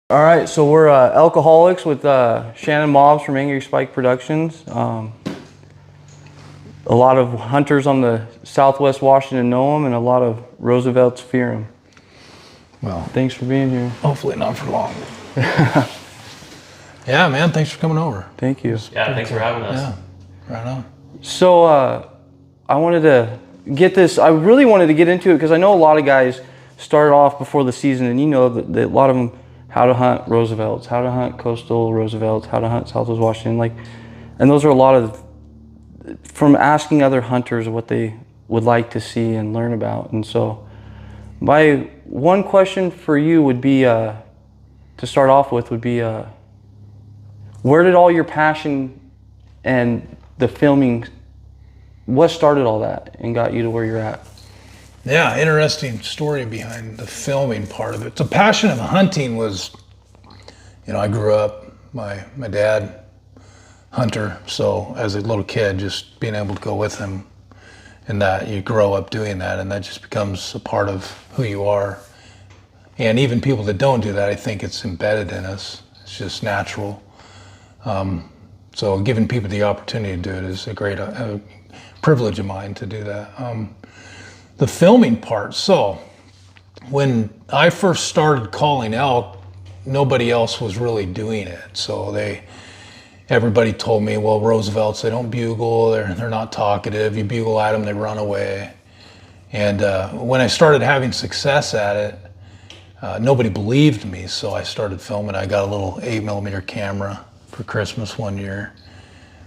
All right, so we're alcoholics with Shannon Mobbs from Angry Spike Productions. A lot of hunters on the Southwest Washington know him, and a lot of Roosevelts fear him. Well, thanks for being here. Hopefully not for long. Yeah, man, thanks for coming over. Thank you. Yeah, thanks for having us. Yeah, right on. So I wanted to get this, I really wanted to get into it because I know a lot of guys started off before the season, and you know that a lot of them, how to hunt Roosevelts, how to hunt coastal Roosevelts, how to hunt Southwest Washington, and those are a lot of, from asking other hunters what they would like to see and learn about. And so my one question for you would be, to start off with, would be, where did all your passion and the filming, what started all that and got you to where you're at? Yeah, interesting story behind the filming part of it. The passion of hunting was, I grew up, my dad, hunter, so as a little kid, just being able to go with him, and that you grow up doing that, and that just becomes a part of who you are. And even people that don't do that, I think it's embedded in us. It's just natural. So giving people the opportunity to do it is a great privilege of mine to do that. The filming part, so when I first started calling elk, nobody else was really doing it. So everybody told me, well, Roosevelts, they don't bugle, they're not talkative, you bugle at them, they run away. And when I started having success at it, nobody believed me, so I started filming. I got a little 8mm camera for Christmas one year.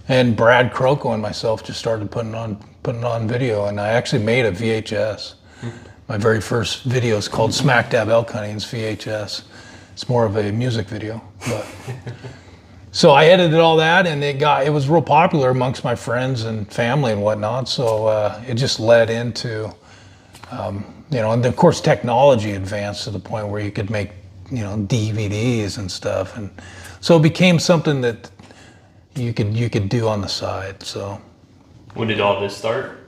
And Brad Croco and myself just started putting on video, and I actually made a VHS. My very first video is called Smack Dab Elk Hunting's VHS. It's more of a music video, but so I edited all that, and it was real popular amongst my friends and family and whatnot. So it just led into, and of course technology advanced to the point where you could make, DVDs and stuff, and so it became something that you could do on the side. So when did all this start?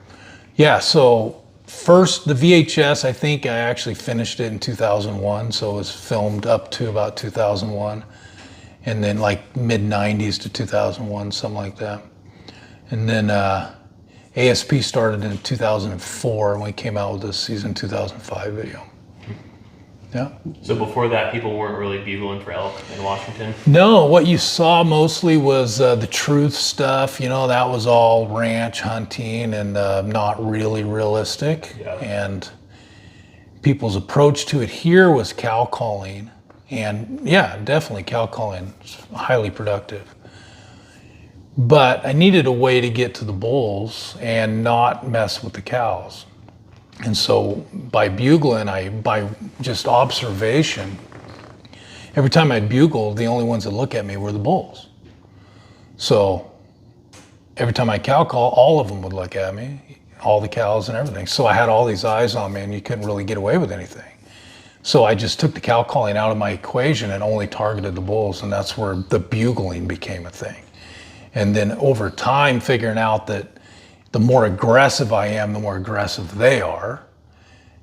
Yeah, so first the VHS, I think I actually finished it in 2001, so it was filmed up to about 2001, and then like mid-90s to 2001, something like that. And then ASP started in 2004, and we came out with the season 2005 video. Yeah. So before that, people weren't really bugling for elk in Washington? No, what you saw mostly was the truth stuff. That was all ranch hunting and not really realistic. Yeah. And people's approach to it here was cow calling. And yeah, definitely cow calling is highly productive. But I needed a way to get to the bulls and not mess with the cows. And so by bugling, by just observation, every time I'd bugle, the only ones that look at me were the bulls. So every time I cow call, all of them would look at me, all the cows and everything. So I had all these eyes on me, and you couldn't really get away with anything. So I just took the cow calling out of my equation and only targeted the bulls, and that's where the bugling became a thing. And then over time, figuring out that the more aggressive I am, the more aggressive they are.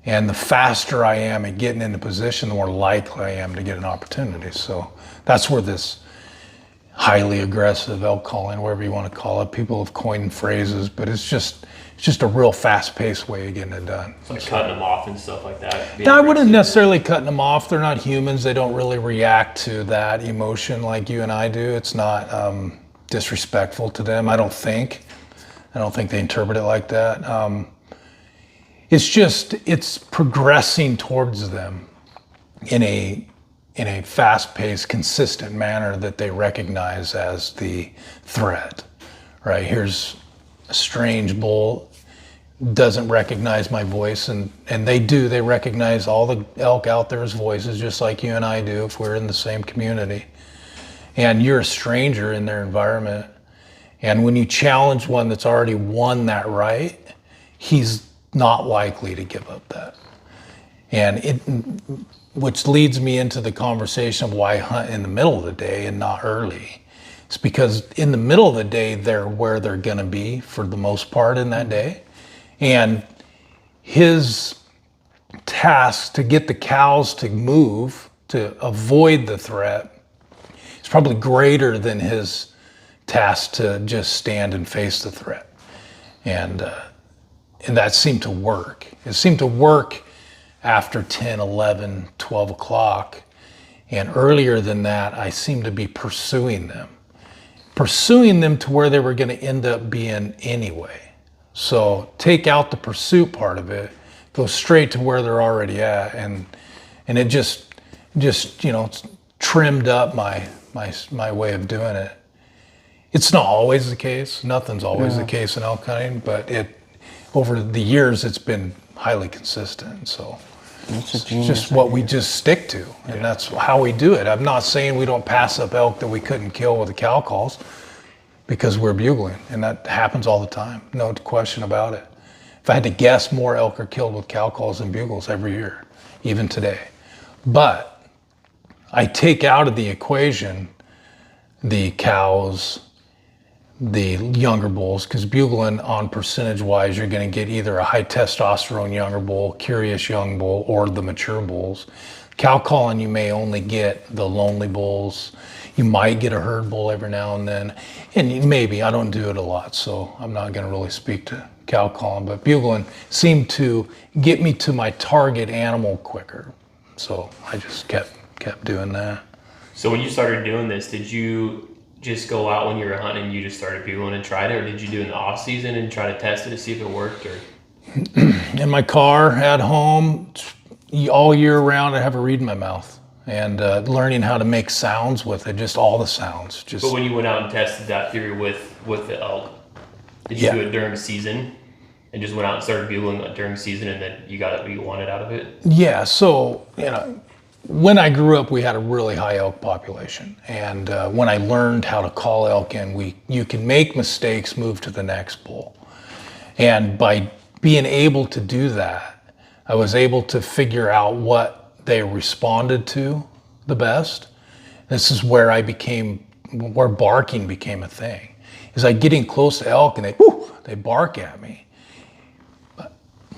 And the faster I am at getting into position, the more likely I am to get an opportunity. So that's where this highly aggressive elk calling, whatever you want to call it, people have coined phrases, but it's just a real fast-paced way of getting it done. It's like cutting them off and stuff like that. No, I wouldn't necessarily cutting them off. They're not humans. They don't really react to that emotion like you and I do. It's not disrespectful to them, I don't think. I don't think they interpret it like that. It's progressing towards them in a fast-paced, consistent manner that they recognize as the threat, right? Here's a strange bull, doesn't recognize my voice, and they recognize all the elk out there's voices, just like you and I do if we're in the same community. And you're a stranger in their environment. And when you challenge one that's already won that right, he's not likely to give up that. And which leads me into the conversation of why hunt in the middle of the day and not early. It's because in the middle of the day, they're where they're gonna be for the most part in that day. And his task to get the cows to move to avoid the threat is probably greater than his task to just stand and face the threat. And that seemed to work. It seemed to work after 10, 11, 12 o'clock. And earlier than that, I seemed to be pursuing them to where they were going to end up being anyway. So take out the pursuit part of it, go straight to where they're already at, and it just trimmed up my way of doing it. It's not always the case. Nothing's always the case in elk hunting, but over the years it's been highly consistent. So it's just what we just stick to, and that's how we do it. I'm not saying we don't pass up elk that we couldn't kill with the cow calls, because we're bugling, and that happens all the time, no question about it. If I had to guess, more elk are killed with cow calls than bugles every year, even today. But I take out of the equation the cows, the younger bulls, because bugling on percentage wise, you're going to get either a high testosterone younger bull, curious young bull, or the mature bulls. Cow calling, you may only get the lonely bulls. You might get a herd bull every now and then, and maybe, I don't do it a lot, so I'm not going to really speak to cow calling, but bugling seemed to get me to my target animal quicker. So I just kept doing that. So when you started doing this, did you just go out when you were hunting and you just started bugling and tried it, or did you do it in the off season and try to test it to see if it worked? Or in my car at home all year round, I have a reed in my mouth, and learning how to make sounds with it, just all the sounds. But when you went out and tested that theory with the elk, did you do it during the season and just went out and started bugling during the season, and then you got what you wanted out of it? Yeah, so when I grew up, we had a really high elk population, and when I learned how to call elk in, you can make mistakes, move to the next bull, and by being able to do that, I was able to figure out what they responded to the best. This is where where barking became a thing. Is like getting close to elk and they bark at me. But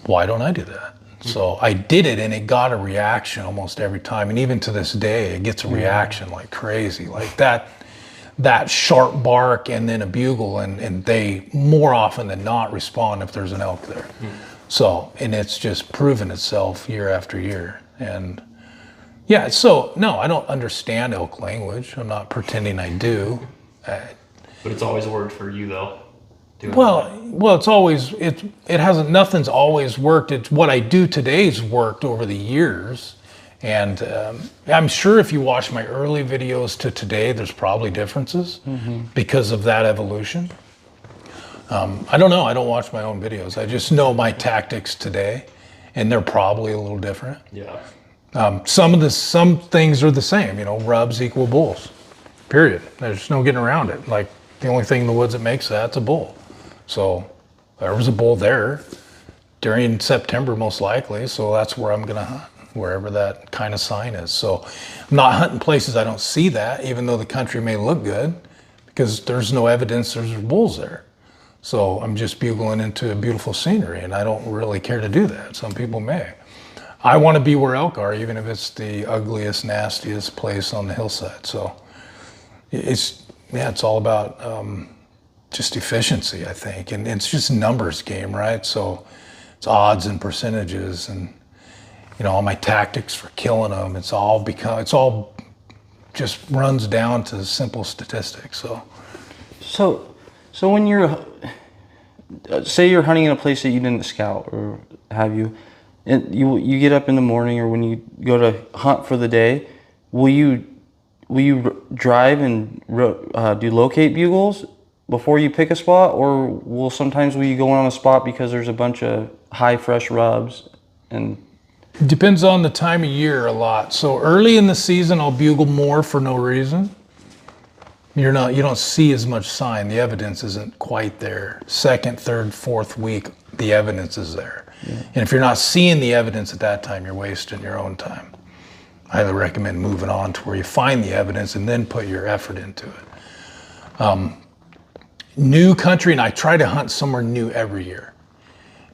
why don't I do that? So I did it, and it got a reaction almost every time. And even to this day, it gets a reaction like crazy. Like that sharp bark and then a bugle, and they more often than not respond if there's an elk there. So, and it's just proven itself year after year. And yeah, so no, I don't understand elk language. I'm not pretending I do. But it's always worked for you though. Well, it's always, nothing's always worked. It's what I do today's worked over the years. And I'm sure if you watch my early videos to today, there's probably differences because of that evolution. I don't know. I don't watch my own videos. I just know my tactics today, and they're probably a little different. Yeah. Some things are the same. Rubs equal bulls. Period. There's no getting around it. Like the only thing in the woods that makes that's a bull. So there was a bull there during September, most likely. So that's where I'm gonna hunt, wherever that kind of sign is. So I'm not hunting places I don't see that, even though the country may look good, because there's no evidence there's bulls there. So I'm just bugling into a beautiful scenery, and I don't really care to do that. Some people may. I want to be where elk are, even if it's the ugliest, nastiest place on the hillside. So it's all about just efficiency, I think, and it's just numbers game, right? So it's odds and percentages, and all my tactics for killing them. It's all just runs down to simple statistics. So when say you're hunting in a place that you didn't scout, or have you, and you get up in the morning, or when you go to hunt for the day, will you drive and do locate bugles before you pick a spot, or will you go on a spot because there's a bunch of high fresh rubs? And it depends on the time of year a lot. So early in the season, I'll bugle more for no reason. You don't see as much sign. The evidence isn't quite there. Second, third, fourth week, the evidence is there. Yeah. And if you're not seeing the evidence at that time, you're wasting your own time. I highly recommend moving on to where you find the evidence and then put your effort into it. New country, and I try to hunt somewhere new every year.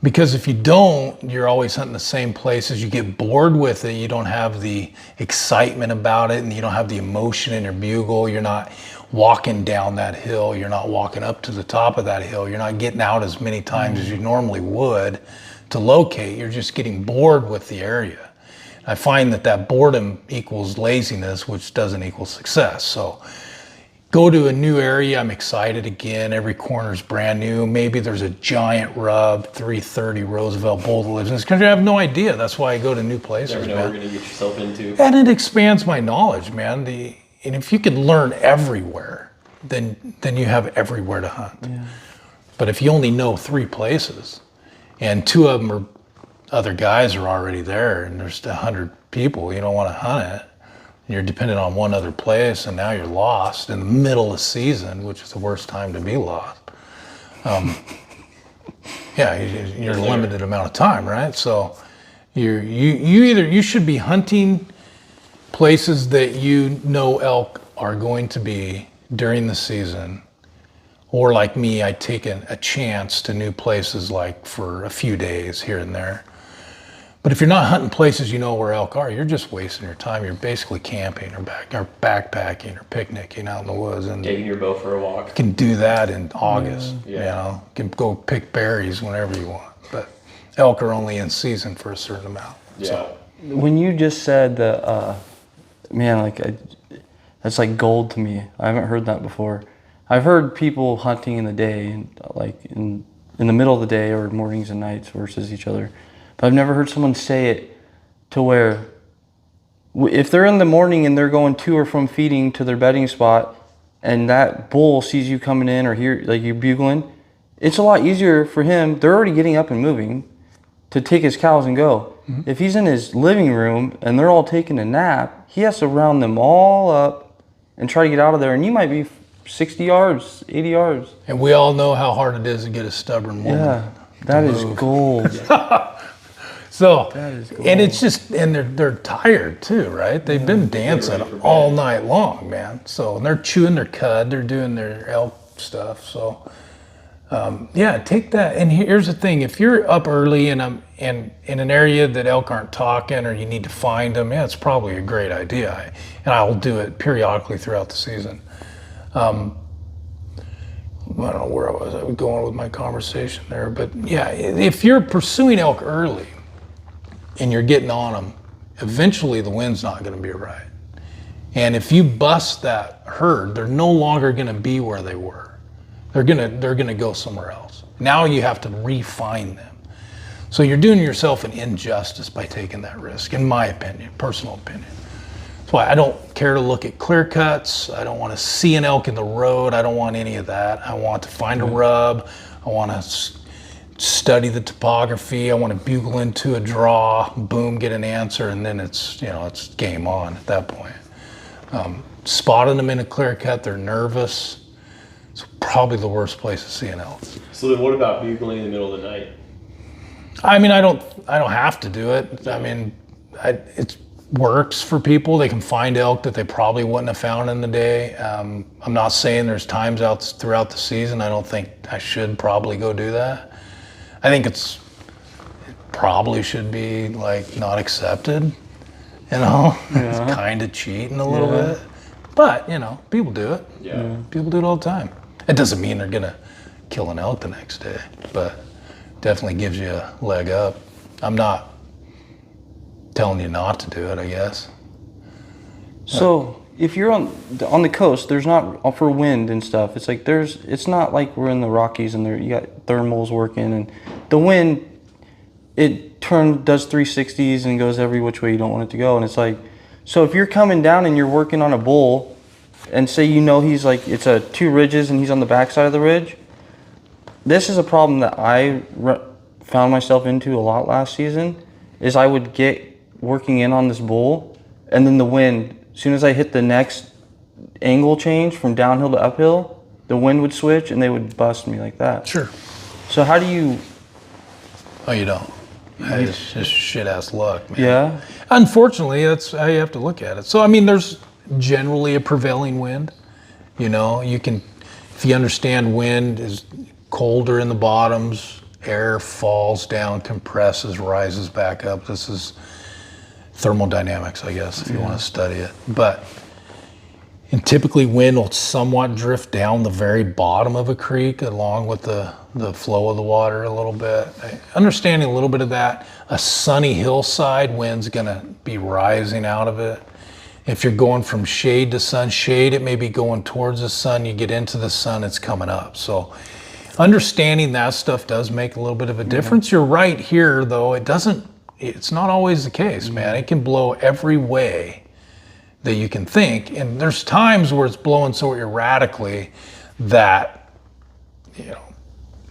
Because if you don't, you're always hunting the same places. You get bored with it. You don't have the excitement about it, and you don't have the emotion in your bugle. You're not walking down that hill. You're not walking up to the top of that hill. You're not getting out as many times as you normally would to locate. You're just getting bored with the area. I find that boredom equals laziness, which doesn't equal success. So go to a new area. I'm excited again. Every corner's brand new. Maybe there's a giant rub, 330 Roosevelt bull that lives in this country. I have no idea. That's why I go to new places. Never know man. what you're gonna get yourself into. And it expands my knowledge, man. And if you can learn everywhere, then you have everywhere to hunt. Yeah. But if you only know 3 places, and 2 of them are other guys are already there, and there's 100 people, you don't want to hunt it. You're dependent on one other place, and now you're lost in the middle of season, which is the worst time to be lost. You're a limited amount of time, right? So you should be hunting places that you know elk are going to be during the season, or like me, I take a chance to new places like for a few days here and there. But if you're not hunting places you know where elk are, you're just wasting your time. You're basically camping or backpacking or picnicking out in the woods. And taking your bow for a walk. You can do that in August. You know, you can go pick berries whenever you want. But elk are only in season for a certain amount. Yeah. So. When you just said that, that's like gold to me. I haven't heard that before. I've heard people hunting in the day, like in the middle of the day or mornings and nights versus each other. But I've never heard someone say it to where if they're in the morning and they're going to or from feeding to their bedding spot and that bull sees you coming in or hear like you bugling, it's a lot easier for him. They're already getting up and moving to take his cows and go. Mm-hmm. If he's in his living room and they're all taking a nap, he has to round them all up and try to get out of there. And you might be 60 yards, 80 yards. And we all know how hard it is to get a stubborn woman. Yeah, that is gold. So, and it's just, and they're tired too, right? They've been dancing all night long, man. So, and they're chewing their cud, they're doing their elk stuff. So, take that. And here's the thing: if you're up early and in an area that elk aren't talking, or you need to find them, it's probably a great idea. And I will do it periodically throughout the season. I don't know where I was going with my conversation there, but yeah, if you're pursuing elk early and you're getting on them, eventually the wind's not going to be right. And if you bust that herd, they're no longer going to be where they were. They're going to go somewhere else. Now you have to refine them. So you're doing yourself an injustice by taking that risk, in my opinion, personal opinion. That's why I don't care to look at clear cuts. I don't want to see an elk in the road. I don't want any of that. I want to find a rub. I want to study the topography. I want to bugle into a draw, boom, get an answer, and then it's game on at that point. Spotting them in a clear cut, they're nervous. It's probably the worst place to see an elk. So then what about bugling in the middle of the night? I mean, I don't have to do it. I mean, it works for people. They can find elk that they probably wouldn't have found in the day. I'm not saying there's times out throughout the season I don't think I should probably go do that. I think it probably should be like not accepted, It's kind of cheating a little bit, but people do it. Yeah. People do it all the time. It doesn't mean they're gonna kill an elk the next day, but definitely gives you a leg up. I'm not telling you not to do it, I guess. So if you're on the coast, there's not for wind and stuff. It's like it's not like we're in the Rockies and you got thermals working and the wind. It does 360s and goes every which way you don't want it to go. And it's like, so if you're coming down and you're working on a bull, and say he's like it's a 2 ridges and he's on the back side of the ridge. This is a problem that I found myself into a lot last season. Is I would get working in on this bull, and then the wind. As soon as I hit the next angle change from downhill to uphill, the wind would switch and they would bust me like that. Sure. So how do you... Oh, you don't. It's just shit-ass luck, man. Yeah? Unfortunately, that's how you have to look at it. So, I mean, there's generally a prevailing wind. You can, if you understand wind is colder in the bottoms, Air falls down, compresses, rises back up. This is thermodynamics, I guess, if you want to study it. And typically wind will somewhat drift down the very bottom of a creek along with the flow of the water a little bit. Understanding a little bit of that, a sunny hillside, wind's gonna be rising out of it. If you're going from shade to sun, shade, it may be going towards the sun. You get into the sun, it's coming up. So understanding that stuff does make a little bit of a difference. You're right here, though, it's not always the case, man. It can blow every way that you can think. And there's times where it's blowing so erratically that,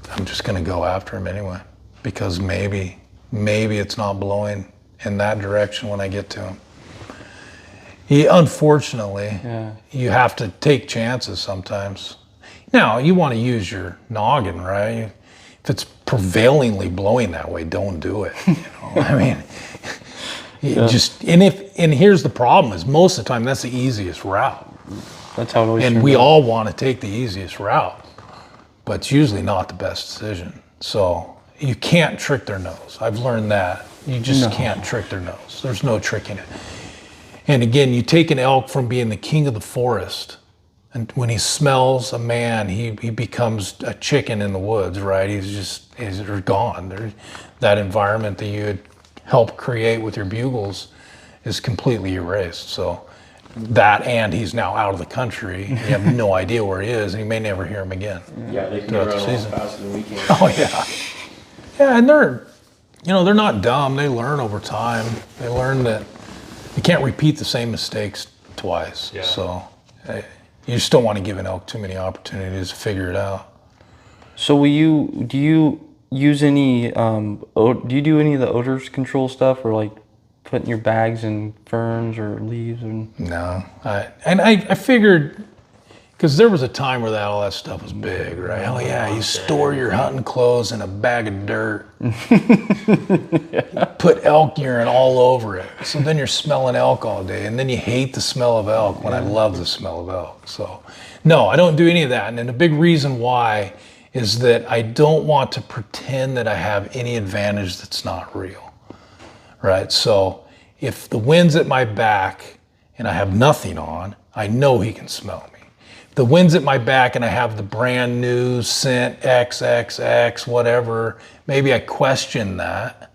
I'm just gonna go after him anyway, because maybe it's not blowing in that direction when I get to him. Unfortunately, you have to take chances sometimes. Now, you want to use your noggin, right? If it's prevailingly blowing that way, don't do it. I mean, and here's the problem: is most of the time that's the easiest route. That's how it always. And we all want to take the easiest route, but it's usually not the best decision. So you can't trick their nose. I've learned that. You just can't trick their nose. There's no tricking it. And again, you take an elk from being the king of the forest, and when he smells a man, he becomes a chicken in the woods, right? He's gone. That environment that you had helped create with your bugles is completely erased. So that, and he's now out of the country. You have no idea where he is, and you may never hear him again. Yeah, they can run a lot faster than we can. Oh yeah, yeah, and they're not dumb. They learn over time. They learn that you can't repeat the same mistakes twice. Yeah. So you just don't want to give an elk too many opportunities to figure it out. So do you use any, do you do any of the odors control stuff, or like putting your bags in ferns or leaves? No, I figured, because there was a time where all that stuff was big, right? Oh yeah, you store your hunting clothes in a bag of dirt. Put elk urine all over it. So then you're smelling elk all day, and then you hate the smell of elk when I love the smell of elk. So no, I don't do any of that. And then the big reason why is that I don't want to pretend that I have any advantage that's not real, right? So if the wind's at my back and I have nothing on, I know he can smell me. The wind's at my back and I have the brand new scent XXX, whatever, maybe I question that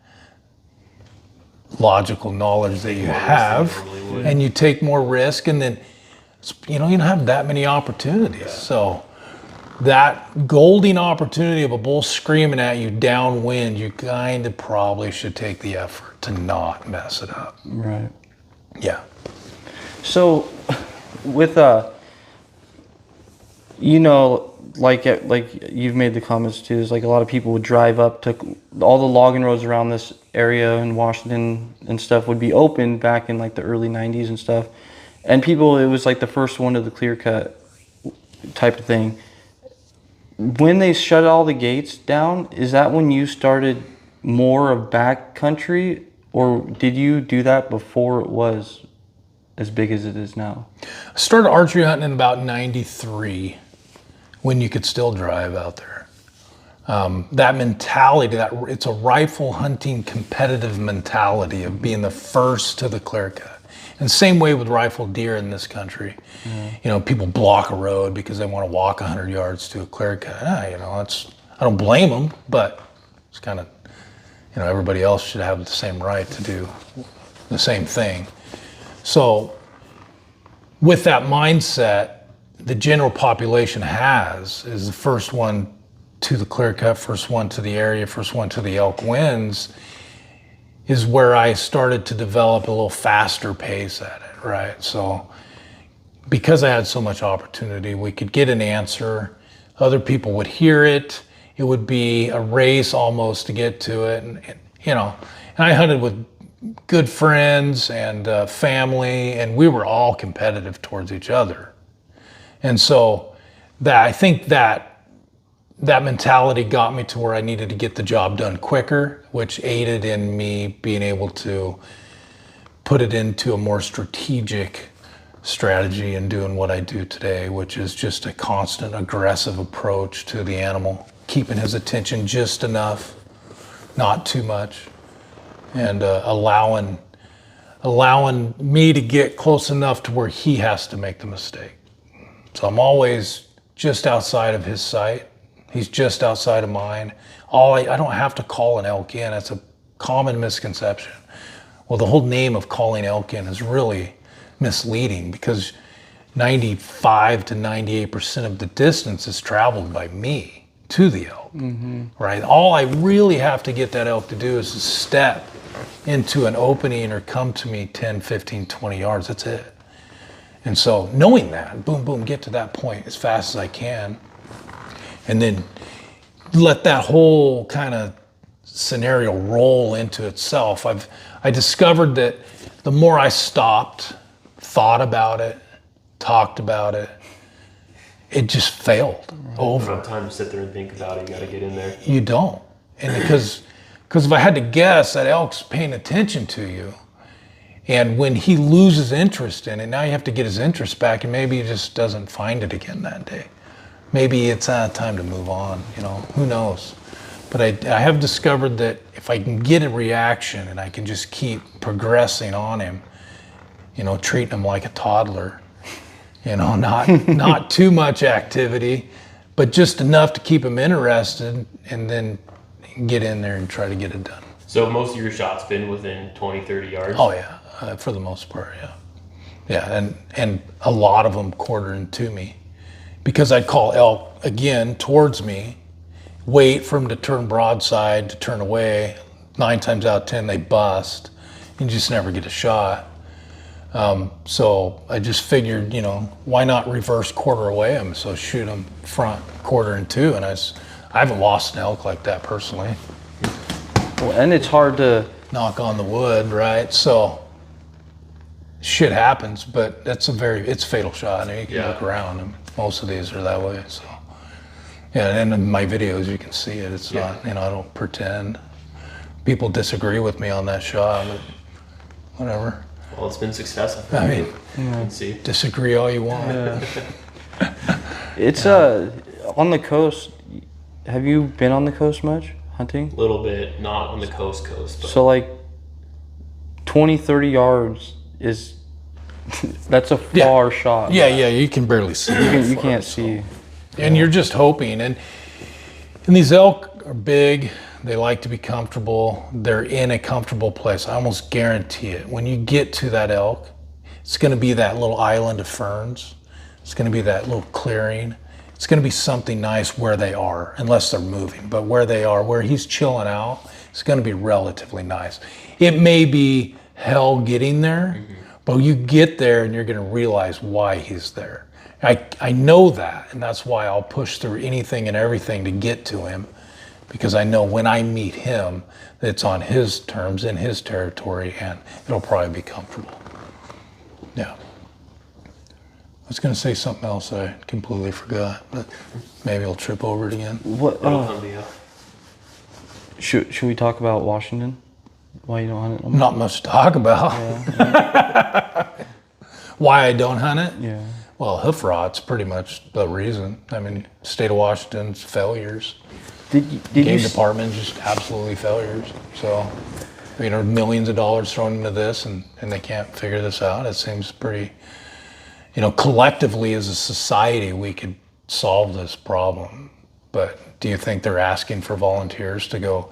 logical knowledge that you have, and you take more risk, and then you don't have that many opportunities. So that golden opportunity of a bull screaming at you downwind, you kind of probably should take the effort to not mess it up. Right. Yeah. So with like you've made the comments too, is like a lot of people would drive up to all the logging roads around this area in Washington and stuff would be open back in like the early 90s and stuff. And people, it was like the first one to the clear cut type of thing. When they shut all the gates down, is that when you started more of backcountry, or did you do that before it was as big as it is now? I started archery hunting in about 93, when you could still drive out there. That mentality, that it's a rifle hunting competitive mentality of being the first to the clear cut. And same way with rifle deer in this country. People block a road because they want to walk 100 yards to a clear cut. I don't blame them, but it's kind of, everybody else should have the same right to do the same thing. So with that mindset, the general population is the first one to the clear cut, first one to the area, first one to the elk wins, is where I started to develop a little faster pace at it, right? So because I had so much opportunity, we could get an answer, other people would hear it, it would be a race almost to get to it, and I hunted with good friends and family, and we were all competitive towards each other. And so I think that mentality got me to where I needed to get the job done quicker, which aided in me being able to put it into a more strategic strategy and doing what I do today, which is just a constant aggressive approach to the animal, keeping his attention just enough, not too much, and allowing me to get close enough to where he has to make the mistake. So I'm always just outside of his sight. He's just outside of mine. I don't have to call an elk in. That's a common misconception. Well, the whole name of calling elk in is really misleading because 95 to 98% of the distance is traveled by me to the elk, right? All I really have to get that elk to do is to step into an opening or come to me 10, 15, 20 yards. That's it. And so knowing that, boom, boom, get to that point as fast as I can, and then let that whole kind of scenario roll into itself. I discovered that the more I stopped, thought about it, talked about it, it just failed over. You don't have time to sit there and think about it. You got to get in there. You don't. And because if I had to guess, that elk's paying attention to you. And when he loses interest in it, now you have to get his interest back, and maybe he just doesn't find it again that day. Maybe it's time to move on, who knows. But I have discovered that if I can get a reaction and I can just keep progressing on him, treating him like a toddler, not too much activity, but just enough to keep him interested, and then get in there and try to get it done. So most of your shots been within 20, 30 yards? Oh yeah, for the most part, yeah. Yeah, and a lot of them quartering to me. Because I'd call elk again towards me, wait for them to turn broadside, to turn away. 9 times out of 10, they bust. You just never get a shot. So I just figured, why not reverse quarter away them? So shoot them front, quarter and two. And I haven't lost an elk like that personally. Well, and it's hard to knock on the wood, right? So shit happens, but it's a fatal shot. You can look around, and most of these are that way. So yeah, and in my videos you can see it. It's not, I don't pretend. People disagree with me on that shot, but whatever. Well, it's been successful. I mean, you can see. Disagree all you want. Yeah. It's on the coast. Have you been on the coast much hunting? A little bit, not on the coast. But. So like 20, 30 yards is that's a far shot. Yeah, you can barely see. You can't see. And you're just hoping. And these elk are big. They like to be comfortable. They're in a comfortable place. I almost guarantee it. When you get to that elk, it's going to be that little island of ferns. It's going to be that little clearing. It's going to be something nice where they are, unless they're moving. But where they are, where he's chilling out, it's going to be relatively nice. It may be hell getting there, but you get there and you're going to realize why he's there. I know that, and that's why I'll push through anything and everything to get to him, because I know when I meet him, it's on his terms, in his territory, and it'll probably be comfortable. Yeah. I was going to say something else that I completely forgot, but maybe I'll trip over it again. What? It'll come to you. Should we talk about Washington? Why you don't hunt it? Not much to talk about. Yeah. Why I don't hunt it? Yeah. Well, hoof rot's pretty much the reason. I mean, state of Washington's failures. Game department just absolutely failures. So, millions of dollars thrown into this, and they can't figure this out. It seems pretty, collectively as a society, we could solve this problem. But do you think they're asking for volunteers to go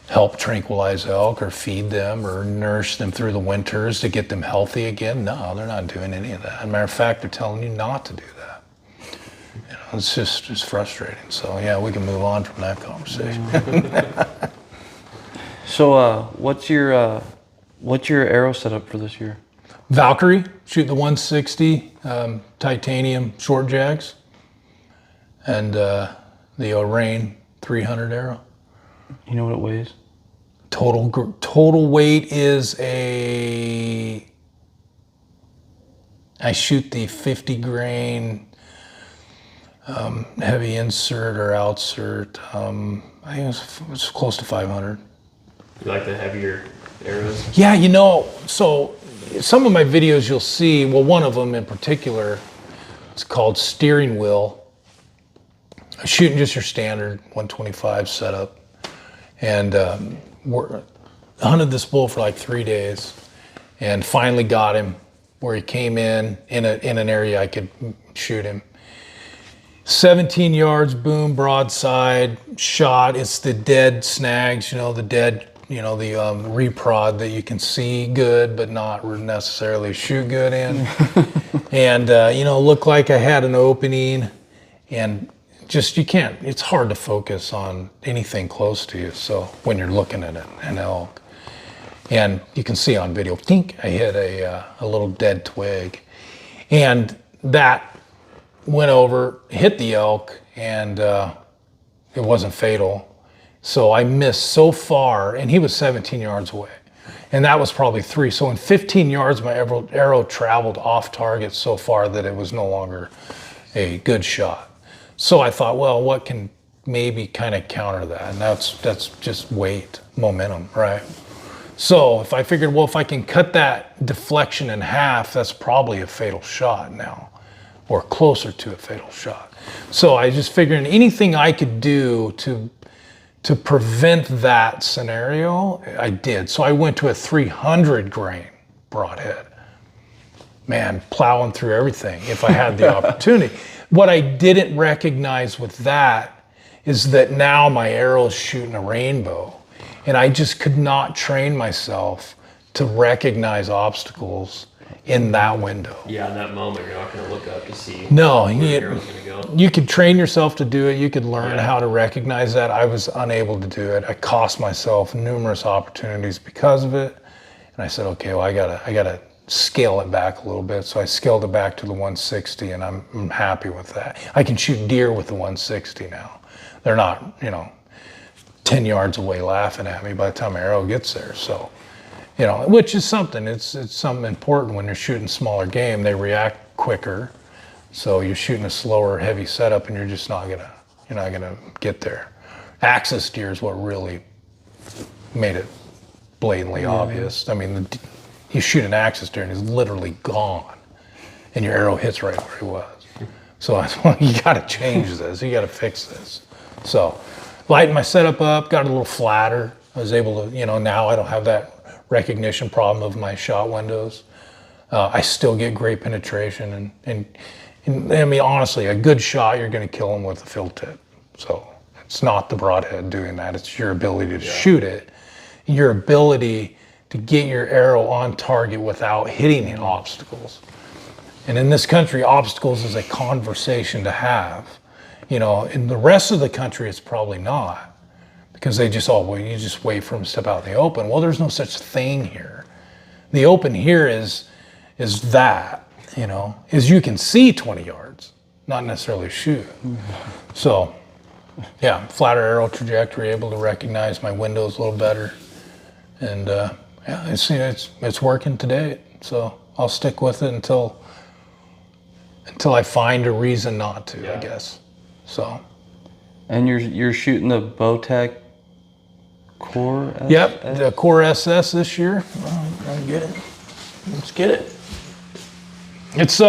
help tranquilize elk or feed them or nourish them through the winters to get them healthy again? No, they're not doing any of that. As a matter of fact, they're telling you not to do that. It's just frustrating. So yeah, we can move on from that conversation. So what's your arrow setup for this year? Valkyrie, shooting the 160 titanium short jags, and the Rain 300 arrow. You know what it weighs? Total weight is I shoot the 50 grain heavy insert or outsert. I think it's close to 500. You like the heavier arrows? Yeah, so some of my videos you'll see, well, one of them in particular, it's called Steering Wheel. Shooting just your standard 125 setup, and hunted this bull for like 3 days, and finally got him where he came in an area I could shoot him. 17 yards, boom, broadside shot. It's the dead snags, the dead, the reprod that you can see good, but not necessarily shoot good in. And, looked like I had an opening, and just, it's hard to focus on anything close to you. So when you're looking at an elk, and you can see on video, I hit a little dead twig, and that went over, hit the elk, and it wasn't fatal. So I missed so far, and he was 17 yards away. And that was probably 3. So in 15 yards, my arrow traveled off target so far that it was no longer a good shot. So I thought, well, what can maybe kind of counter that? And that's just weight, momentum, right? So if I figured, well, if I can cut that deflection in half, that's probably a fatal shot now, or closer to a fatal shot. So I just figured anything I could do to prevent that scenario, I did. So I went to a 300 grain broadhead. Man, plowing through everything if I had the opportunity. What I didn't recognize with that is that now my arrow is shooting a rainbow, and I just could not train myself to recognize obstacles in that window. Yeah, in that moment, you're not going to look up to see no, where the arrow's going to go. You could train yourself to do it. You could learn how to recognize that. I was unable to do it. I cost myself numerous opportunities because of it. And I said, okay, well, I gotta scale it back a little bit. So I scaled it back to the 160, and I'm happy with that. I can shoot deer with the 160 now. They're not, 10 yards away laughing at me by the time my arrow gets there. So, which is something. It's something important when you're shooting smaller game. They react quicker. So you're shooting a slower, heavy setup, and you're not gonna get there. Axis deer is what really made it blatantly obvious. I mean, you shoot an axis deer and he's literally gone, and your arrow hits right where he was. So I thought, you got to change this. You got to fix this. So lighten my setup up, got a little flatter. I was able to, now I don't have that recognition problem of my shot windows. I still get great penetration, and I mean, honestly, a good shot, you're going to kill them with a field tip. So it's not the broadhead doing that. It's your ability to shoot it, your ability to get your arrow on target without hitting obstacles. And in this country, obstacles is a conversation to have. In the rest of the country, it's probably not, because they just, you just wait for them to step out in the open. Well, there's no such thing here. The open here is that, is you can see 20 yards, not necessarily shoot. So, yeah, flatter arrow trajectory, able to recognize my windows a little better. And it's working today. So I'll stick with it until I find a reason not to, I guess. So. And you're shooting the Bowtech Core SS? Yep, the Core SS this year. Well, I'll get it. Let's get it. It's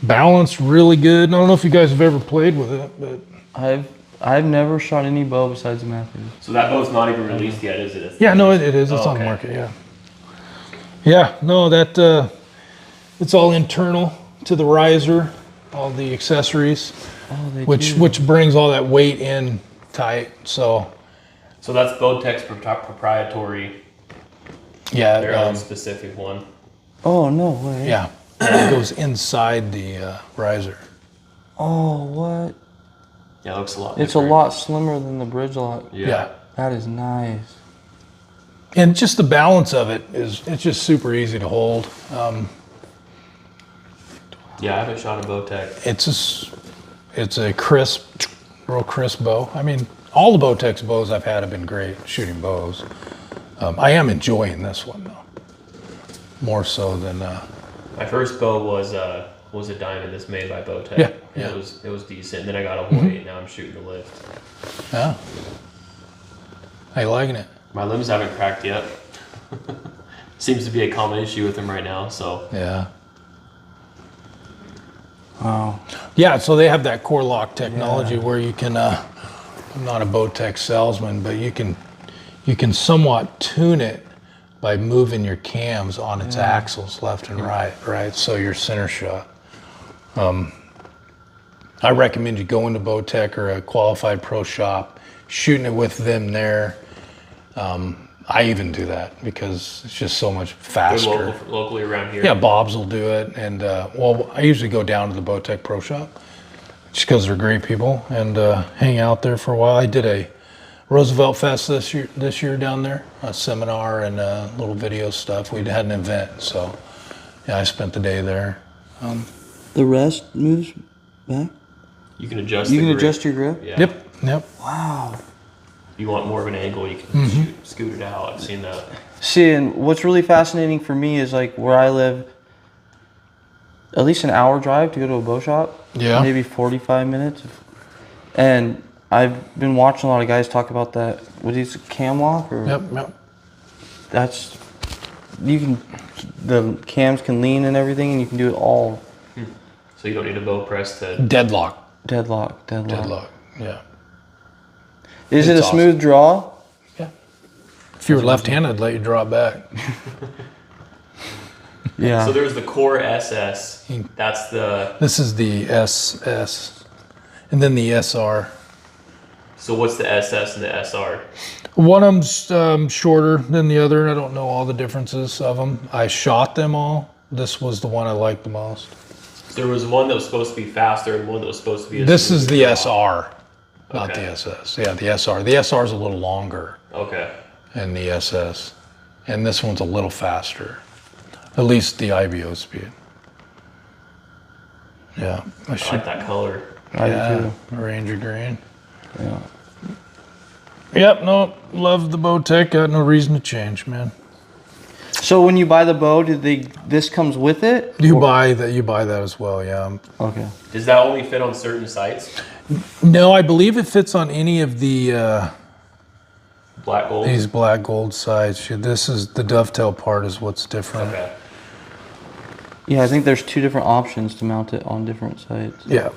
balanced really good. I don't know if you guys have ever played with it, but I've never shot any bow besides the Matthews. So that bow's not even released yet, is it? Yeah, no, it is. It's on the market. Yeah. Yeah, no, that it's all internal to the riser, all the accessories, which brings all that weight in tight. So that's Bowtech's proprietary. Yeah, their own specific one. Oh, no way. Yeah, it goes inside the riser. Oh, what? Yeah, it looks a lot It's different. a lot slimmer than the bridge lock. Yeah. That is nice. And just the balance of it's just super easy to hold. Yeah, I haven't shot a Bowtech. It's a crisp, real crisp bow. I mean, all the Bowtech's bows I've had have been great shooting bows. I am enjoying this one though, more so than. My first bow was a diamond that's made by Bowtech. Yeah. It was decent. Then I got a Hawaii, and now I'm shooting the lift. Yeah. How you liking it? My limbs haven't cracked yet. Seems to be a common issue with them right now. So Yeah. Wow. Yeah. Yeah, so they have that core lock technology where you can. I'm not a Bowtech salesman, but you can somewhat tune it by moving your cams on its axles left and right? So your center shot. I recommend you go into Bowtech or a qualified pro shop, shooting it with them there. I even do that because it's just so much faster. Locally around here. Yeah, Bob's will do it, and I usually go down to the Bowtech Pro Shop just because they're great people and hang out there for a while. I did a Roosevelt Fest this year down there, a seminar and little video stuff. We had an event, so yeah, I spent the day there. The rest moves back? You can adjust You the can grip. adjust your grip? Yeah. Yep. Wow. If you want more of an angle, you can scoot it out. I've seen that. See, and what's really fascinating for me is like where I live, at least an hour drive to go to a bow shop. Yeah. Maybe 45 minutes. And I've been watching a lot of guys talk about that. What is it, cam lock? Or Yep. that's, the cams can lean and everything, and you can do it all. So you don't need a bow press to. Deadlock. Deadlock. Yeah. Is it a It's awesome. smooth draw? Yeah. If you were left-handed, I'd let you draw it back. Yeah. So there's the Core SS. That's the. This is the SS, and then the SR. So what's the SS and the SR? One of them's shorter than the other. I don't know all the differences of them. I shot them all. This was the one I liked the most. There was one that was supposed to be faster and one that was supposed to be. This is the draw. SR, not Okay. the SS. Yeah, the SR. The SR is a little longer Okay. than the SS, and this one's a little faster. At least the IBO speed. Yeah, I like that color. I do too. Ranger green. Yeah. Yep, no, love the Bowtech. Got no reason to change, man. So when you buy the bow, this comes with it? You buy that as well, yeah. Okay. Does that only fit on certain sites? No, I believe it fits on any of the Black gold. these black gold sides. This is the dovetail part is what's different. Okay. Yeah, I think there's two different options to mount it on different sites. Yeah.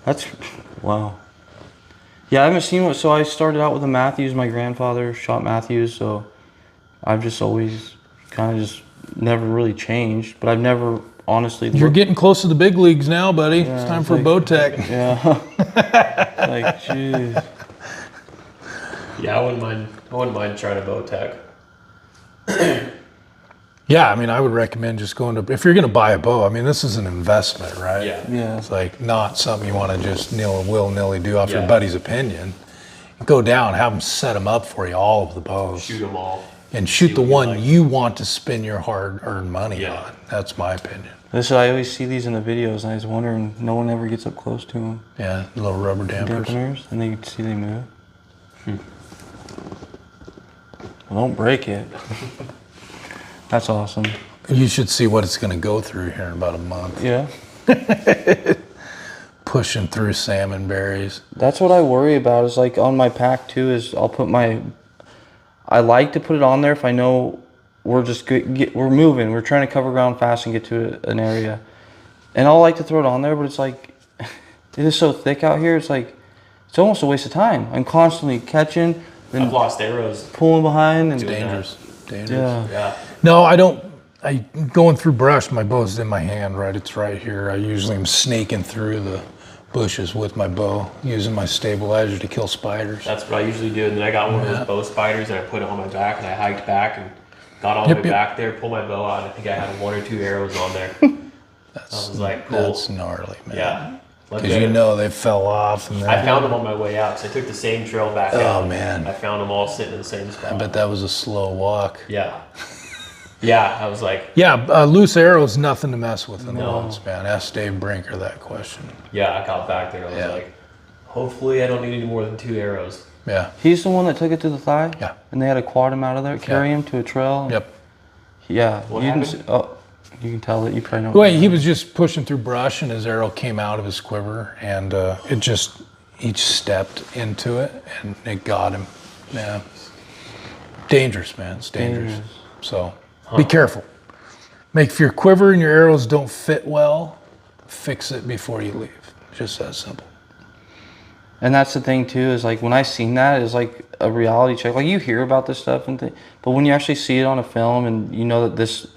That's, wow. Yeah, I haven't seen one. So I started out with a Matthews. My grandfather shot Matthews, so I've just always kind of just never really changed. But I've never honestly. You're getting close to the big leagues now, buddy. Yeah, it's time it's for like- Bowtech. Yeah. Like, jeez. Yeah, I wouldn't mind trying a Bowtech. Yeah, I mean, I would recommend just going to, if you're going to buy a bow, I mean, this is an investment, right? Yeah. Yeah. It's like not something you want to just willy-nilly do off your Yeah. buddy's opinion. Go down, have them set them up for you, all of the bows. Shoot them all. And shoot See the what you one like. you want to spend your hard-earned money Yeah. on. That's my opinion. This I always see these in the videos, and I was wondering, no one ever gets up close to them. Yeah, little rubber dampers. Dampeners, and they see they move. Well, don't break it. That's awesome. You should see what it's going to go through here in about a month. Yeah. Pushing through salmon berries. That's what I worry about is like on my pack too is I'll put I like to put it on there if I know we're just we're moving, we're trying to cover ground fast and get to an area. And I'll like to throw it on there, but it's like, it is so thick out here, it's like, it's almost a waste of time. I'm constantly catching, I've then lost arrows. pulling behind and Dangerous. yeah. Yeah. No, I don't. Going through brush, my bow's in my hand, right? It's right here. I usually am snaking through the bushes with my bow, using my stabilizer to kill spiders. That's what I usually do. And then I got one of those bow spiders and I put it on my back and I hiked back and got all the way back there, pulled my bow out. And I think I had 1 or 2 arrows on there. I was like, cool. That's gnarly, man. Yeah. Because you know they fell off. And I found them on my way out. So I took the same trail back out. Oh, man. I found them all sitting in the same spot. I bet that was a slow walk. Yeah. Yeah. I was like, Yeah, loose arrows, nothing to mess with in the No. woods, man. Ask Dave Brinker that question. yeah, I got back there and I was Yeah. like, hopefully I don't need any more than 2 arrows. Yeah. He's the one that took it to the thigh? Yeah. And they had to quad him out of there, carry him to a trail? Yep. Yeah. What you, happened? you can tell that you probably know. Well, he was just pushing through brush and his arrow came out of his quiver and it just, each stepped into it and it got him. Yeah. Dangerous, man. It's dangerous. So be careful. If your quiver and your arrows don't fit well, fix it before you leave. Just that simple. And that's the thing too, is like when I seen that, it's like a reality check. Like you hear about this stuff but when you actually see it on a film and you know that this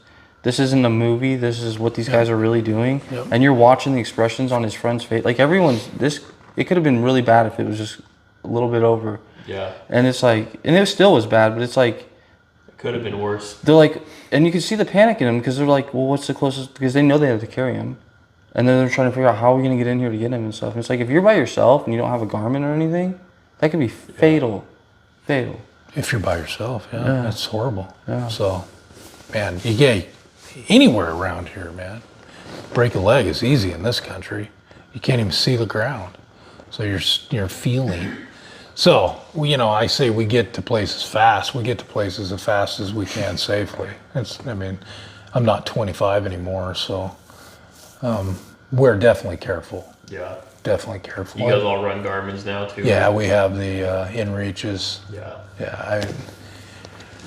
isn't a movie, this is what these guys are really doing, and you're watching the expressions on his friend's face. Like it could have been really bad if it was just a little bit over. Yeah. And it's like, and it still was bad, but it's like, It could have been worse. they're like, and you can see the panic in them because they're like, well, what's the closest? Because they know they have to carry him. And then they're trying to figure out how are we going to get in here to get him and stuff. And it's like, if you're by yourself and you don't have a Garmin or anything, that could be fatal. Fatal. If you're by yourself, that's horrible. Yeah. So, man, you get anywhere around here, man. Break a leg is easy in this country. You can't even see the ground. So you're feeling. So, I say we get to places fast. We get to places as fast as we can safely. I'm not 25 anymore, so we're definitely careful. Yeah. Definitely careful. You guys all run Garmin's now too? Yeah, right? we have the InReaches. Yeah.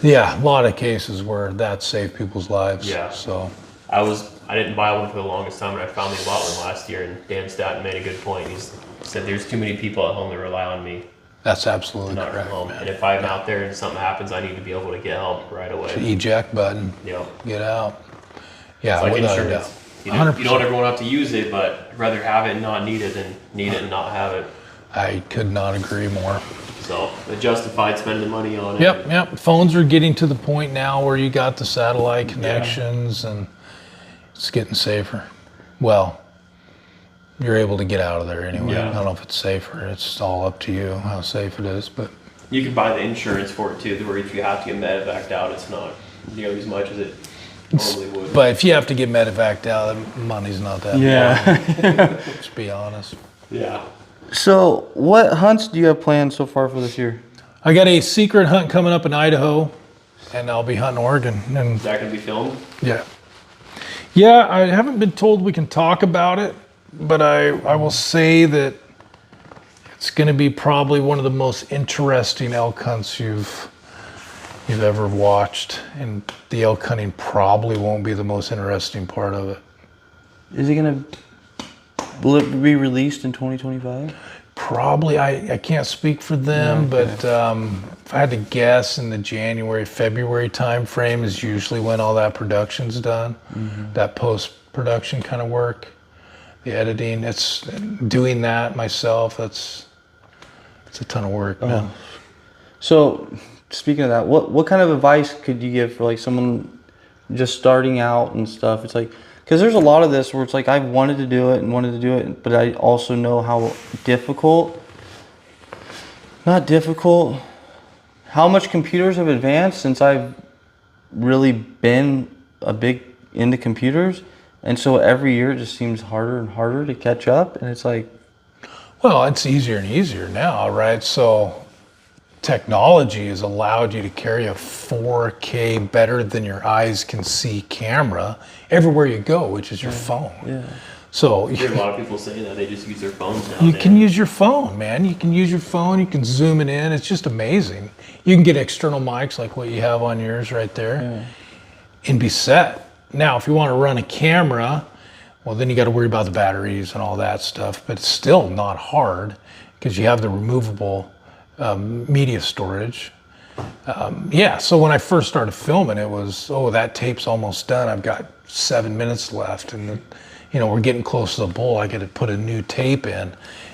Yeah, a lot of cases where that saved people's lives. Yeah. So I didn't buy one for the longest time, and I finally bought one last year. And Dan Staton made a good point. He said, "There's too many people at home that rely on me that's absolutely not correct, from home. man. And if I'm out there and something happens, I need to be able to get help right away." The eject button. Yep. Get out. Yeah, It's like without a insurance. doubt. You 100%. don't ever want to have to use it, but I'd rather have it and not need it than need it and not have it. I could not agree more. So it justified spending the money on it. Yep. Phones are getting to the point now where you got the satellite connections and it's getting safer. Well, you're able to get out of there anyway. Yeah. I don't know if it's safer. It's all up to you how safe it is, but You can buy the insurance for it too, where if you have to get medevaced out, it's not nearly as much as it normally would. but if you have to get medevaced out, the money's not that much. Let's be honest. Yeah. So, what hunts do you have planned so far for this year? I got a secret hunt coming up in Idaho, and I'll be hunting Oregon. And Is that going to be filmed? yeah, I haven't been told we can talk about it, but I will say that it's going to be probably one of the most interesting elk hunts you've ever watched, and the elk hunting probably won't be the most interesting part of it. Is it will it be released in 2025? Probably, I can't speak for them, but if I had to guess, in the January, February time frame is usually when all that production's done. That post-production kind of work, the editing, it's doing that myself, it's a ton of work. Man. So, speaking of that, what kind of advice could you give for like someone just starting out and stuff? It's like, because there's a lot of this where it's like I've wanted to do it, but I also know how how much computers have advanced since I've really been a big into computers. And so every year it just seems harder and harder to catch up. And it's like, well, it's easier and easier now, right? So technology has allowed you to carry a 4K better than your eyes can see camera everywhere you go, which is your phone. yeah. So I hear a lot of people saying that they just use their phones now. you can use your phone, man. You can use your phone. You can zoom it in. It's just amazing. You can get external mics like what you have on yours right there and be set. Now, if you want to run a camera, well, then you got to worry about the batteries and all that stuff. But it's still not hard because you have the removable media storage. So when I first started filming, it was, that tape's almost done. I've got 7 minutes left, and we're getting close to the bull. I got to put a new tape in,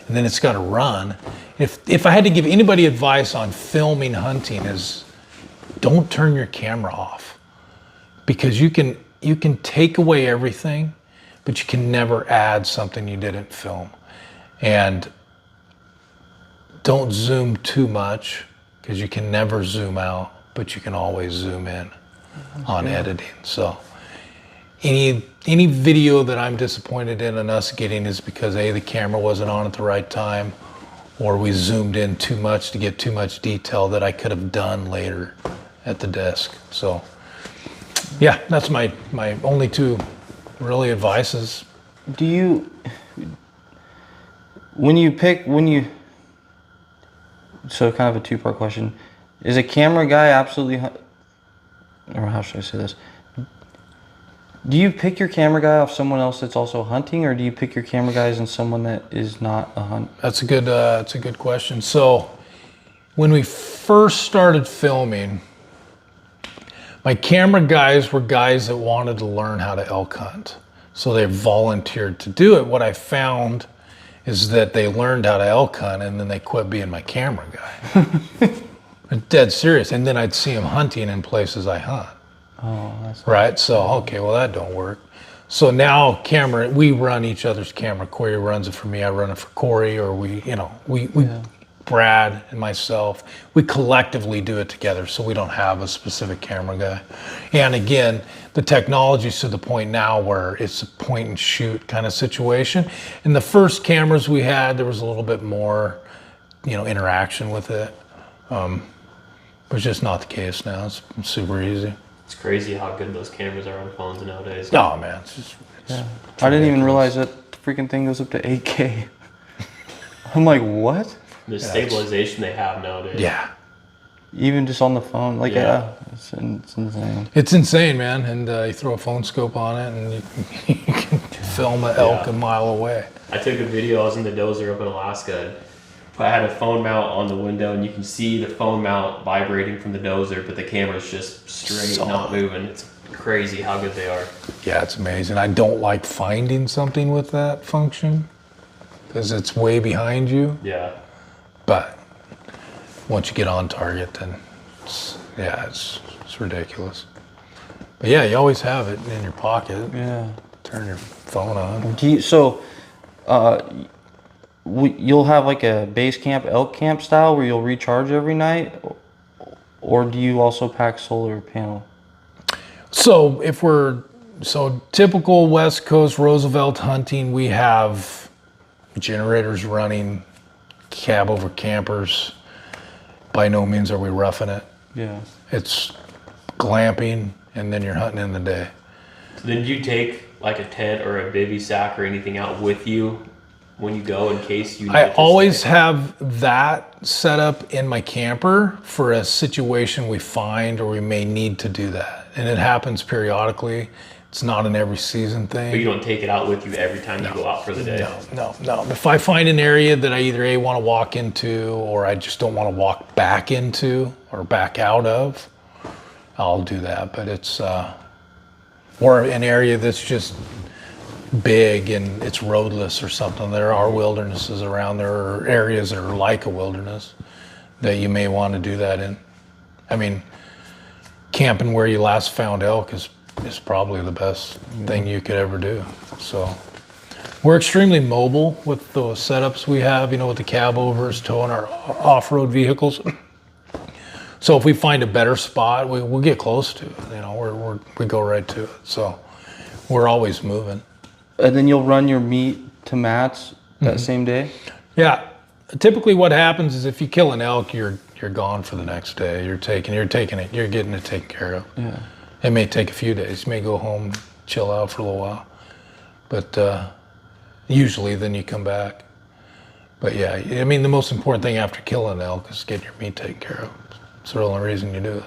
and then it's got to run. If I had to give anybody advice on filming hunting, is don't turn your camera off, because you can take away everything, but you can never add something you didn't film. And don't zoom too much, because you can never zoom out, but you can always zoom in on editing. So any video that I'm disappointed in us getting is because the camera wasn't on at the right time, or we zoomed in too much to get too much detail that I could have done later at the desk. So yeah, that's my only two really advices. Do you, so kind of a two-part question, is a camera guy absolutely, or how should I say this? Do you pick your camera guy off someone else that's also hunting, or do you pick your camera guys and someone that is not a hunt? That's a good question. So when we first started filming, my camera guys were guys that wanted to learn how to elk hunt. So they volunteered to do it. What I found is that they learned how to elk hunt and then they quit being my camera guy. I'm dead serious. And then I'd see them hunting in places I hunt. Oh, that's right. So, okay, well that don't work. So now we run each other's camera. Corey runs it for me. I run it for Corey, or we Brad and myself, we collectively do it together, so we don't have a specific camera guy. And again, the technology's to the point now where it's a point and shoot kind of situation. In the first cameras we had, there was a little bit more, interaction with it. It's just not the case now. It's super easy. It's crazy how good those cameras are on phones nowadays. Oh man, it's I didn't even realize that the freaking thing goes up to 8K. I'm like, what? The stabilization they have nowadays. Yeah. Even just on the phone, it's insane. It's insane, man. And you throw a phone scope on it, and you can film an elk a mile away. I took a video. I was in the dozer up in Alaska. I had a phone mount on the window, and you can see the phone mount vibrating from the dozer, but the camera's just straight, not moving. It's crazy how good they are. Yeah, it's amazing. I don't like finding something with that function because it's way behind you. Yeah. But once you get on target, then it's ridiculous. But yeah, you always have it in your pocket. Yeah. Turn your phone on. You'll have like a base camp, elk camp style where you'll recharge every night, or do you also pack solar panel? So typical West Coast Roosevelt hunting, we have generators running, cab over campers. By no means are we roughing it. Yeah. It's glamping, and then you're hunting in the day. So then you take like a tent or a bivy sack or anything out with you when you go in case you need I to always stay? have that set up in my camper for a situation we find or we may need to do that. And it happens periodically. It's not an every season thing. But you don't take it out with you every time you go out for the day? No. If I find an area that I either want to walk into or I just don't want to walk back into or back out of, I'll do that. But it's, or an area that's just big and it's roadless or something. There are wildernesses around. There are areas that are like a wilderness that you may want to do that in. I mean, camping where you last found elk is probably the best thing you could ever do. So we're extremely mobile with the setups we have, with the cab overs, towing our off-road vehicles. So if we find a better spot, we'll get close to it. We go right to it. So we're always moving. And then you'll run your meat to mats that same day? Yeah. Typically what happens is if you kill an elk, you're gone for the next day. You're getting it taken care of. Yeah. It may take a few days. You may go home, chill out for a little while. But usually then you come back. But yeah, I mean, the most important thing after killing an elk is getting your meat taken care of. It's the only reason you do it.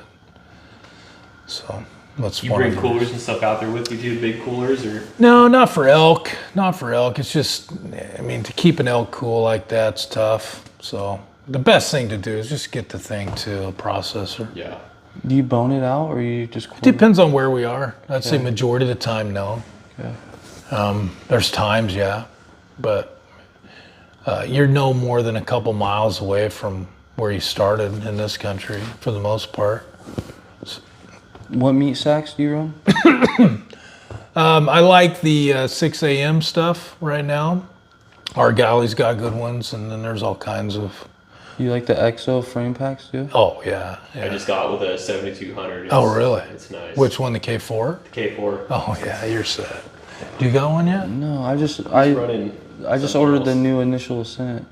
So that's You one bring of the coolers and stuff out there with you too, big coolers, or? No, not for elk. It's just, to keep an elk cool like that's tough. So the best thing to do is just get the thing to a processor. Yeah. Do you bone it out, or you just? It depends on where we are. I'd say majority of the time, no. Okay. There's times, yeah, but you're no more than a couple miles away from where you started in this country for the most part. What meat sacks do you run? I like the 6 a.m. stuff right now. Our galley's got good ones, and then there's all kinds of. You like the EXO frame packs too? Oh yeah. I just got with a 7200. Oh really? It's nice. Which one? The K4? The K4. Oh yeah, you're set. Do you got one yet? No, I just Running ordered the new Initial Ascent.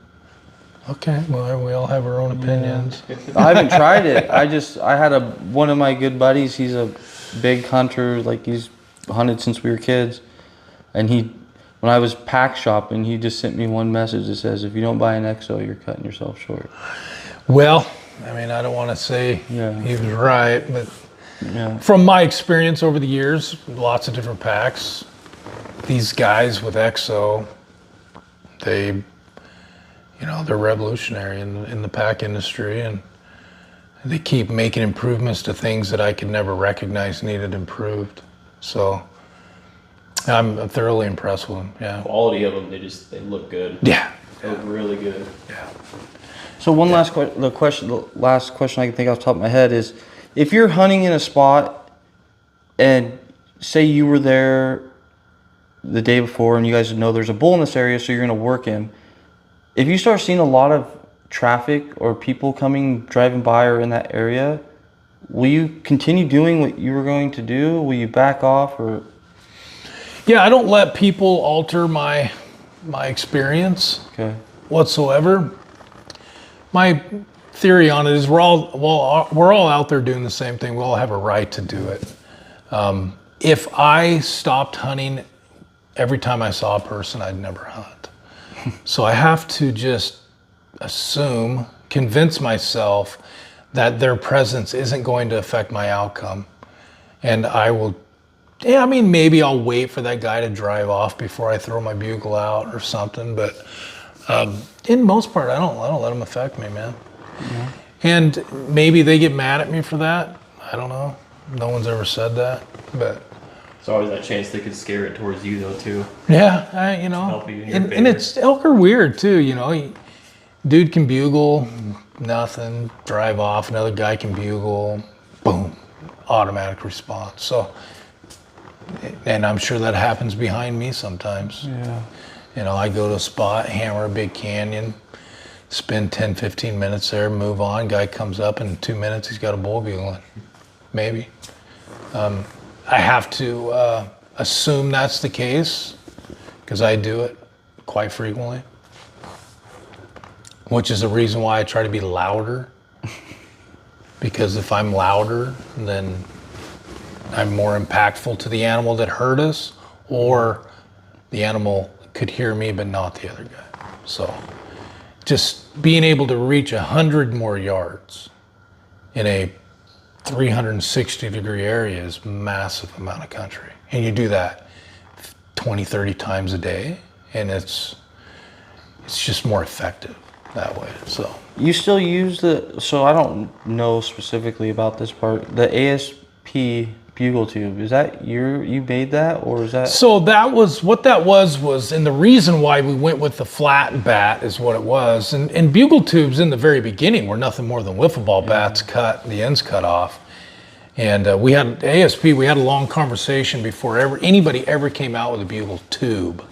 Okay, well we all have our own opinions. I haven't tried it. I had one of my good buddies. He's a big hunter. Like he's hunted since we were kids, and when I was pack shopping, he just sent me one message that says, "If you don't buy an EXO, you're cutting yourself short." Well, I don't want to say he was right, but Yeah. From my experience over the years, lots of different packs, these guys with EXO, they're revolutionary in the pack industry, and they keep making improvements to things that I could never recognize needed improved. So I'm thoroughly impressed with them. Yeah. Quality of them, they look good. Yeah. They look really good. Yeah. So one last question, the last question I can think off the top of my head is, if you're hunting in a spot and say you were there the day before and you guys know there's a bull in this area, so you're going to work him. If you start seeing a lot of traffic or people driving by or in that area, will you continue doing what you were going to do? Will you back off or? Yeah, I don't let people alter my experience whatsoever. My theory on it is we're all out there doing the same thing. We all have a right to do it. If I stopped hunting every time I saw a person, I'd never hunt. So I have to just convince myself that their presence isn't going to affect my outcome. And maybe I'll wait for that guy to drive off before I throw my bugle out or something. But in most part, I don't let them affect me, man. Yeah. And maybe they get mad at me for that. I don't know. No one's ever said that, but. There's always that chance they could scare it towards you, though, too. Yeah, Help you in your favor. and it's elk are weird too. Dude can bugle, nothing, drive off. Another guy can bugle, boom, automatic response. So, and I'm sure that happens behind me sometimes. Yeah. I go to a spot, hammer a big canyon, spend 10, 15 minutes there, move on. Guy comes up in 2 minutes, he's got a bull bugling, maybe. I have to assume that's the case because I do it quite frequently, which is the reason why I try to be louder, because if I'm louder, then I'm more impactful to the animal that hurt us, or the animal could hear me but not the other guy. So just being able to reach 100 more yards in a 360-degree area is massive amount of country. And you do that 20, 30 times a day, and it's just more effective that way. So you still use so I don't know specifically about this part, the ASP bugle tube. Is that you made that, or is that? So that was what that was, and the reason why we went with the flat bat is what it was. And bugle tubes in the very beginning were nothing more than wiffle ball bats cut, the ends cut off. And we had ASP, we had a long conversation before anybody ever came out with a bugle tube.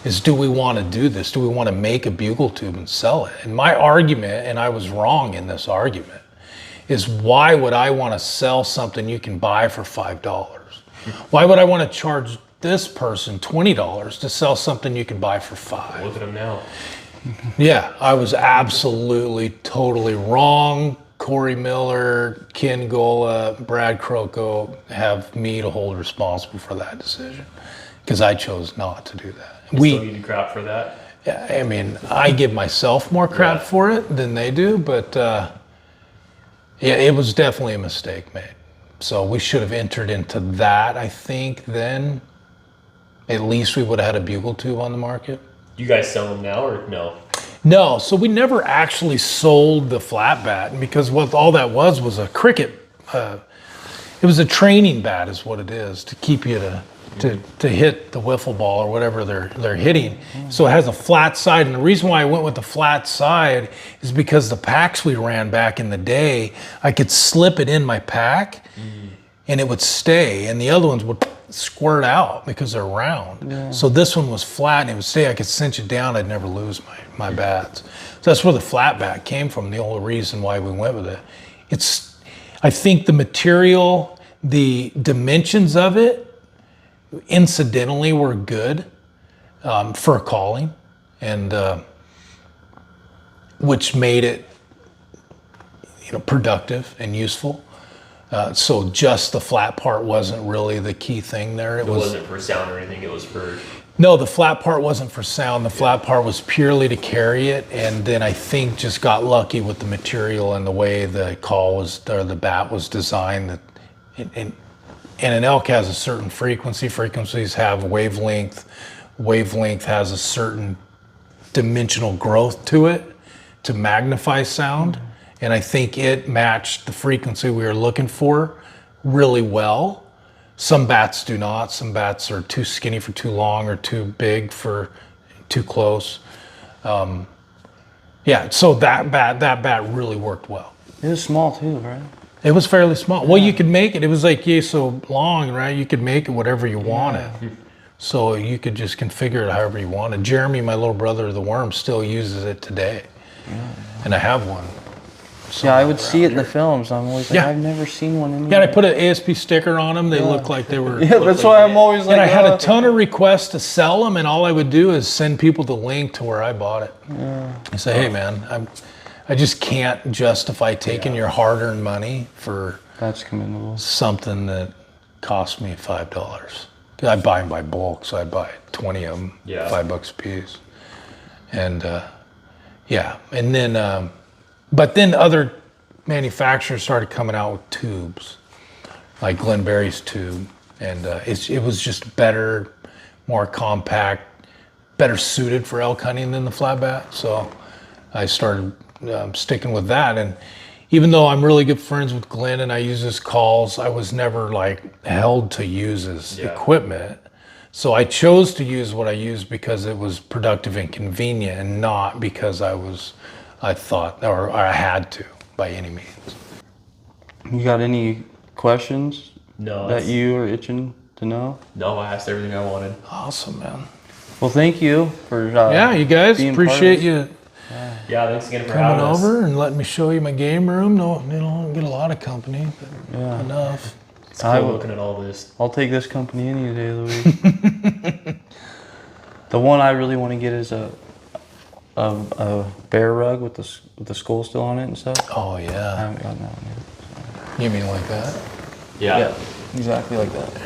Is, do we want to do this? Do we want to make a bugle tube and sell it? And my argument, and I was wrong in this argument, is why would I want to sell something you can buy for $5? Why would I want to charge this person $20 to sell something you can buy for $5? Look at them now. Yeah, I was absolutely, totally wrong. Corey Miller, Ken Gola, Brad Croco have me to hold responsible for that decision because I chose not to do that. We still need crap for that? I mean, I give myself more crap for it than they do, but yeah, it was definitely a mistake made. So we should have entered into that, I think, then. At least we would have had a bugle tube on the market. You guys sell them now or no? No, so we never actually sold the flat bat because what all that was a cricket. It was a training bat, is what it is, to keep you to hit the wiffle ball or whatever they're hitting. So it has a flat side, and the reason why I went with the flat side is because the packs we ran back in the day, I could slip it in my pack, and it would stay, and the other ones would squirt out because they're round. Yeah. So this one was flat and it would stay. I could cinch it down. I'd never lose my bats. So that's where the flat bat came from. The only reason why we went with it. I think the material, the dimensions of it, incidentally were good for calling, and which made it productive and useful. So just the flat part wasn't really the key thing there. It wasn't for sound or anything, it was for... No, the flat part wasn't for sound. The flat part was purely to carry it, and then I think just got lucky with the material and the way the call was, or the bat was designed, that and an elk has a certain frequency. Frequencies have wavelength. Wavelength has a certain dimensional growth to it to magnify sound. And I think it matched the frequency we were looking for really well. Some bats do not. Some bats are too skinny for too long or too big for too close. Yeah, so that bat really worked well. It was small too, right? It was fairly small. Well, you could make it. It was like so long, right? You could make it whatever you wanted. So you could just configure it however you wanted. Jeremy, my little brother, the worm, still uses it today. And I have one. Yeah, I would see it in the films. I'm always like, Yeah. I've never seen one in Yeah, and I put an ASP sticker on them. They look like they were. Yeah, that's why I'm always like. And I had a ton of requests to sell them, and all I would do is send people the link to where I bought it. I say, hey man, I just can't justify taking your hard-earned money for That's commendable. something that cost me $5. I buy them by bulk, so I buy 20 of them, Yeah. $5 a piece. And yeah, and then, but then other manufacturers started coming out with tubes, like Glen Berry's tube, and it was just better, more compact, better suited for elk hunting than the flat bat. So I started sticking with that. And even though I'm really good friends with Glenn and I use his calls, I was never like held to use his equipment. So I chose to use what I used because it was productive and convenient, and not because I thought or I had to by any means. You got any questions No, that you are itching to know? No, I asked everything I wanted. Awesome, man. Well, thank you for Yeah, you guys, being part of appreciate this. you Yeah, thanks again for coming having us. over and letting me show you my game room. No, you know, I don't get a lot of company, but Yeah. enough. It's cool looking at all this. I'll take this company any day of the week. The one I really want to get is a bear rug with the skull still on it and stuff. Oh I yeah, haven't gotten that one yet. you mean like that? Yeah. Exactly like that.